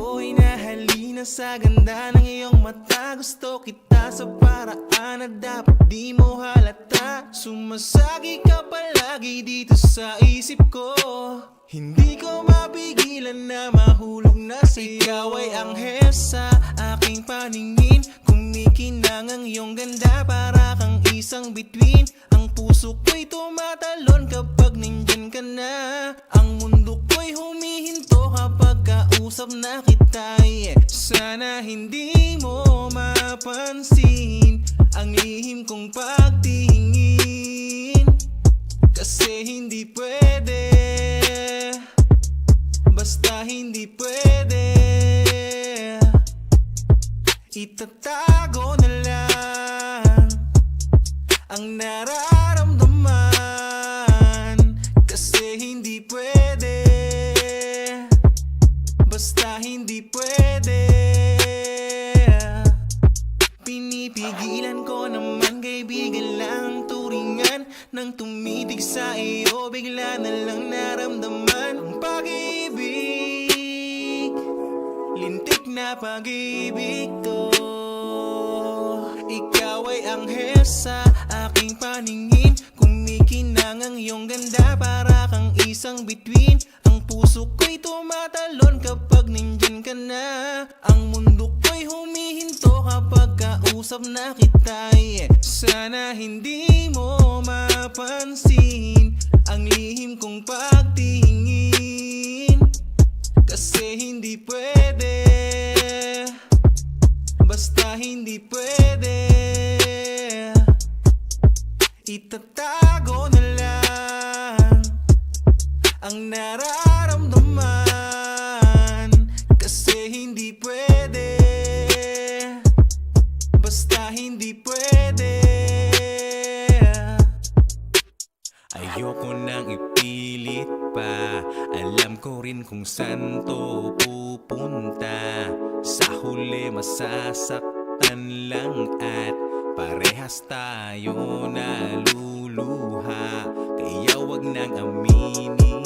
ako'y nahalina sa ganda ng iyong mata. Gusto kita sa paraan na dapat di mo halata. Sumasagi ka palagi dito sa isip ko. Hindi ko mapigilan na mahulog na sa'yo. Ikaw ay anghel sa aking paningin. Kumikinang ang iyong ganda, para kang isang bituin. Ang puso ko'y tumatalon kapag nandyan ka na. Ang mundo ko'y humihinto kapag kausap na kita, yeah. Sana hindi mo mapansin ang lihim kong pagtingin, kasi hindi pwede, basta hindi pwede. Itatago na lang ang nararamdaman, kasi hindi pwede, basta hindi pwede. Pinipigilan ko naman, kaibigan lang turingan. Nang tumitig sa iyo, bigla na lang naramdaman ang pag-ibig. Lintik na pag-ibig to. Ikaw ay anghel sa aking paningin. Kumikinang ang iyong ganda, para kang isang bituin. Ang puso ko'y tumatalon kapag nandyan ka na. Ang mundo ko'y humihinto kapag kausap na kita, yeah. Sana hindi mo mapansin ang lihim kong pagtingin, kasi hindi pwede, basta hindi pwede. Itatago na lang ang nararamdaman, kasi hindi pwede, basta hindi pwede. Ayoko nang ipilit pa, alam ko rin kung saan to pupunta. Sa huli masasaktan lang at parehas tayo naluluha. Kaya wag nang aminin